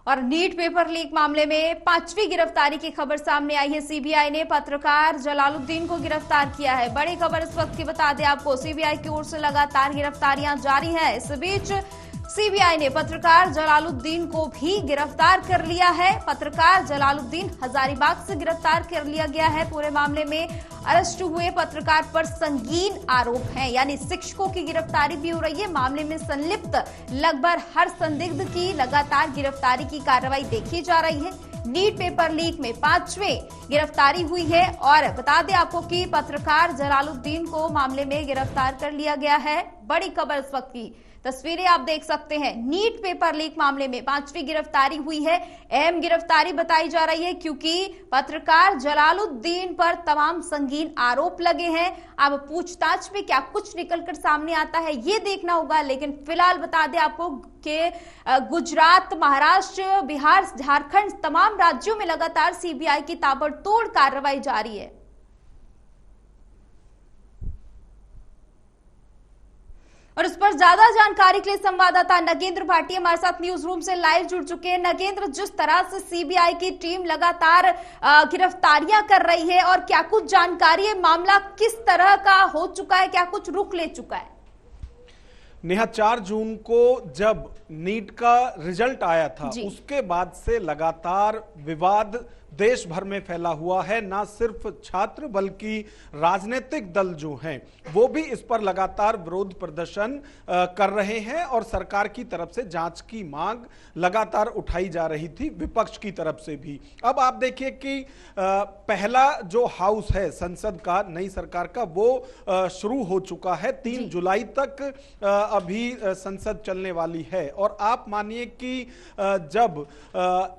और NEET paper leak मामले में 5वीं गिरफ्तारी की खबर सामने आई है। सीबीआई ने पत्रकार जलालुद्दीन को गिरफ्तार किया है। बड़ी खबर इस वक्त की बता दें आपको, सीबीआई की ओर से लगातार गिरफ्तारियां जारी हैं। इस बीच सीबीआई ने पत्रकार जलालुद्दीन को भी गिरफ्तार कर लिया है। पत्रकार जलालुद्दीन हजारीबाग से गिरफ्तार कर लिया गया है। पूरे मामले में अरेस्ट हुए पत्रकार पर संगीन आरोप हैं, यानी शिक्षकों की गिरफ्तारी भी हो रही है। मामले में संलिप्त लगभग हर संदिग्ध की लगातार गिरफ्तारी की कार्रवाई देखी जा रही है। नीट पेपर लीक में 5वीं गिरफ्तारी हुई है और बता दें आपको कि पत्रकार जलालुद्दीन को मामले में गिरफ्तार कर लिया गया है। बड़ी खबर इस वक्त की तस्वीरें आप देख सकते हैं। नीट पेपर लीक मामले में 5वीं गिरफ्तारी हुई है। अहम गिरफ्तारी बताई जा रही है क्योंकि पत्रकार जलालुद्दीन पर तमाम संगीन आरोप लगे हैं। अब पूछताछ में क्या कुछ निकलकर सामने आता है ये देखना होगा, लेकिन फिलहाल बता दें आपको कि गुजरात, महाराष्ट्र, बिहार, झारखंड तमाम राज्यों में लगातार सीबीआई की ताबड़तोड़ कार्रवाई जारी है। और इस पर ज्यादा जानकारी के लिए संवाददाता नगेंद्र भाटिया हमारे साथ न्यूज रूम से लाइव जुड़ चुके हैं। नगेंद्र, जिस तरह से सीबीआई की टीम लगातार गिरफ्तारियां कर रही है और क्या कुछ जानकारी है, मामला किस तरह का हो चुका है, क्या कुछ रुख ले चुका है? नेहा, 4 जून को जब नीट का रिजल्ट आया था उसके बाद से लगातार विवाद देश भर में फैला हुआ है। ना सिर्फ छात्र बल्कि राजनीतिक दल जो हैं वो भी इस पर लगातार विरोध प्रदर्शन कर रहे हैं और सरकार की तरफ से जांच की मांग लगातार उठाई जा रही थी, विपक्ष की तरफ से भी। अब आप देखिए कि पहला जो हाउस है संसद का, नई सरकार का, वो शुरू हो चुका है। 3 जुलाई तक अभी संसद चलने वाली है और आप मानिए कि जब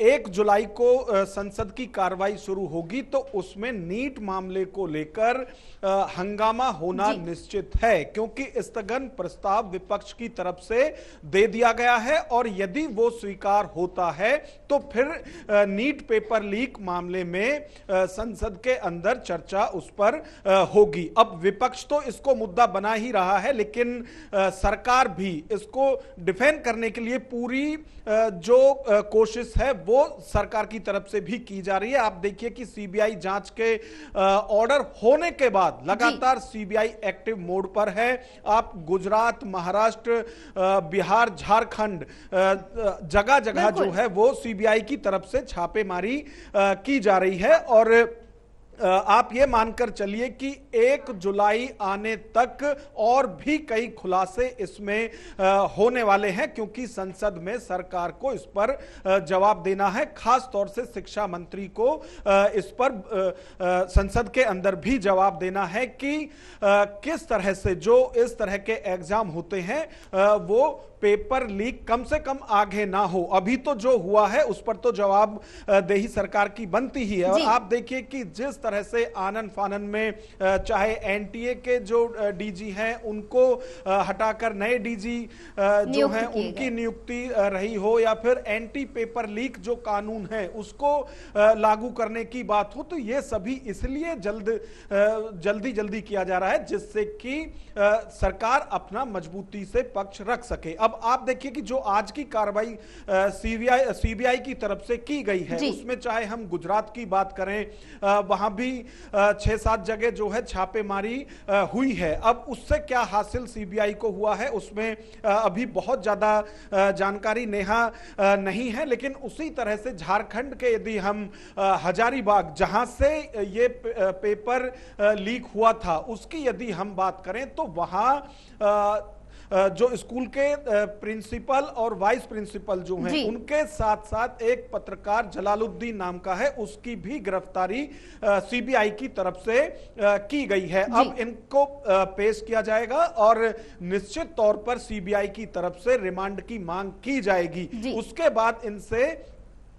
1 जुलाई को संसद की कार्रवाई शुरू होगी तो उसमें नीट मामले को लेकर हंगामा होना निश्चित है, क्योंकि स्थगन प्रस्ताव विपक्ष की तरफ से दे दिया गया है और यदि वो स्वीकार होता है तो फिर नीट पेपर लीक मामले में संसद के अंदर चर्चा उस पर होगी। अब विपक्ष तो इसको मुद्दा बना ही रहा है, लेकिन सरकार भी इसको डिफेंड करने के लिए पूरी जो कोशिश है वो सरकार की तरफ से भी की जा रही है। आप देखिए कि सीबीआई जांच के ऑर्डर होने के बाद लगातार सीबीआई एक्टिव मोड पर है। आप गुजरात, महाराष्ट्र, बिहार, झारखंड, जगह जगह जो है वो सीबीआई की तरफ से छापेमारी की जा रही है और आप ये मानकर चलिए कि 1 जुलाई आने तक और भी कई खुलासे इसमें होने वाले हैं, क्योंकि संसद में सरकार को इस पर जवाब देना है। खास तौर से शिक्षा मंत्री को इस पर संसद के अंदर भी जवाब देना है कि किस तरह से जो इस तरह के एग्जाम होते हैं वो पेपर लीक कम से कम आगे ना हो। अभी तो जो हुआ है उस पर तो जवाब देही सरकार की बनती ही है। और आप देखिए कि जिस तरह से आनन फानन में चाहे एनटीए के जो डीजी हैं उनको हटाकर नए डीजी जो हैं उनकी नियुक्ति रही हो, या फिर एंटी पेपर लीक जो कानून है उसको लागू करने की बात हो, तो ये सभी इसलिए जल्दी किया जा रहा है जिससे कि सरकार अपना मजबूती से पक्ष रख सके। अब आप देखिए कि जो आज की कार्रवाई सीबीआई की तरफ से की गई है उसमें चाहे हम गुजरात की बात करें, वहां भी 6-7 जगह जो है छापेमारी हुई है। अब उससे क्या हासिल सीबीआई को हुआ है उसमें अभी बहुत ज्यादा जानकारी नेहा नहीं है, लेकिन उसी तरह से झारखंड के यदि हम हजारीबाग जहां से ये पेपर लीक हुआ था उसकी यदि हम बात करें तो वहां जो स्कूल के प्रिंसिपल और वाइस प्रिंसिपल जो हैं उनके साथ साथ एक पत्रकार जलालुद्दीन नाम का है, उसकी भी गिरफ्तारी सीबीआई की तरफ से की गई है। अब इनको पेश किया जाएगा और निश्चित तौर पर सीबीआई की तरफ से रिमांड की मांग की जाएगी। उसके बाद इनसे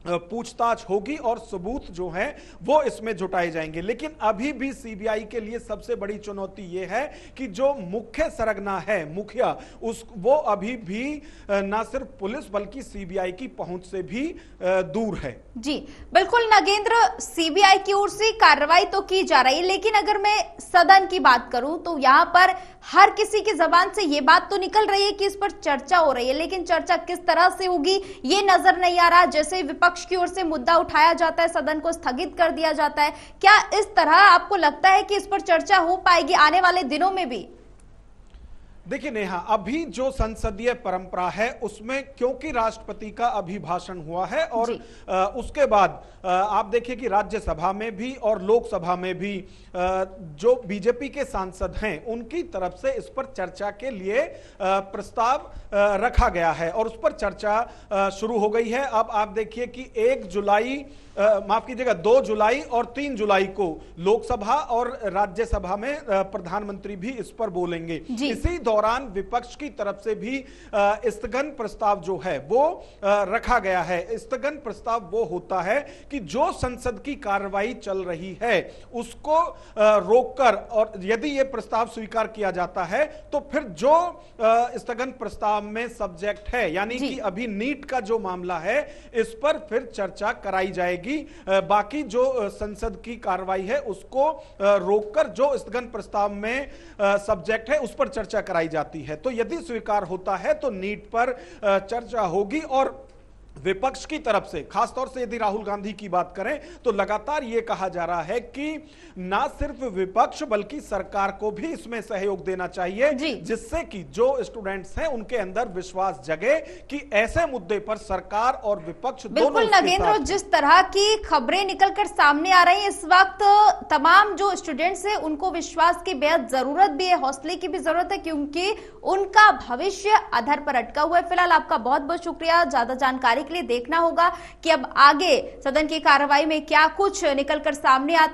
पूछताछ होगी और सबूत जो है वो इसमें जुटाए जाएंगे। लेकिन अभी भी सीबीआई के लिए सबसे बड़ी चुनौती ये है कि जो मुख्य सरगना है, मुखिया, वो अभी भी ना सिर्फ पुलिस बल्कि सीबीआई की पहुंच से भी दूर है। जी बिल्कुल नागेंद्र, सीबीआई की ओर से कार्रवाई तो की जा रही है, लेकिन अगर मैं सदन की बात करूं तो यहां पर हर किसी की जबान से ये बात तो निकल रही है कि इस पर चर्चा हो रही है, लेकिन चर्चा किस तरह से होगी ये नजर नहीं आ रहा। जैसे विपक्ष की ओर से मुद्दा उठाया जाता है, सदन को स्थगित कर दिया जाता है, क्या इस तरह आपको लगता है कि इस पर चर्चा हो पाएगी आने वाले दिनों में भी? देखिए नेहा, अभी जो संसदीय परंपरा है उसमें क्योंकि राष्ट्रपति का अभिभाषण हुआ है और उसके बाद आप देखिए कि राज्यसभा में भी और लोकसभा में भी जो बीजेपी के सांसद हैं उनकी तरफ से इस पर चर्चा के लिए प्रस्ताव रखा गया है और उस पर चर्चा शुरू हो गई है। अब आप देखिए कि 1 जुलाई माफ कीजिएगा 2 जुलाई और 3 जुलाई को लोकसभा और राज्यसभा में प्रधानमंत्री भी इस पर बोलेंगे। इसी दौरान विपक्ष की तरफ से भी स्थगन प्रस्ताव जो है वो रखा गया है। स्थगन प्रस्ताव वो होता है कि जो संसद की कार्रवाई चल रही है उसको रोककर, और यदि ये प्रस्ताव स्वीकार किया जाता है तो फिर जो स्थगन प्रस्ताव में सब्जेक्ट है, यानी कि अभी नीट का जो मामला है इस पर फिर चर्चा कराई जाएगी। बाकी जो संसद की कार्रवाई है उसको रोककर जो स्थगन प्रस्ताव में सब्जेक्ट है उस पर चर्चा कराई जाती है। तो यदि स्वीकार होता है तो नीट पर चर्चा होगी और विपक्ष की तरफ से, खासतौर से यदि राहुल गांधी की बात करें तो लगातार यह कहा जा रहा है कि ना सिर्फ विपक्ष बल्कि सरकार को भी इसमें सहयोग देना चाहिए, जिससे कि जो स्टूडेंट्स हैं उनके अंदर विश्वास जगे कि ऐसे मुद्दे पर सरकार और विपक्ष दोनों। बिल्कुल नगेंद्र, जिस तरह की खबरें निकलकर सामने आ रही हैं इस वक्त, तमाम जो स्टूडेंट्स हैं उनको विश्वास की बेहद जरूरत भी है, हौसले की भी जरूरत है, क्योंकि उनका भविष्य अधर पर अटका हुआ है। फिलहाल आपका बहुत बहुत शुक्रिया। ज्यादा जानकारी के लिए देखना होगा कि अब आगे सदन की कार्रवाई में क्या कुछ निकलकर सामने आता है।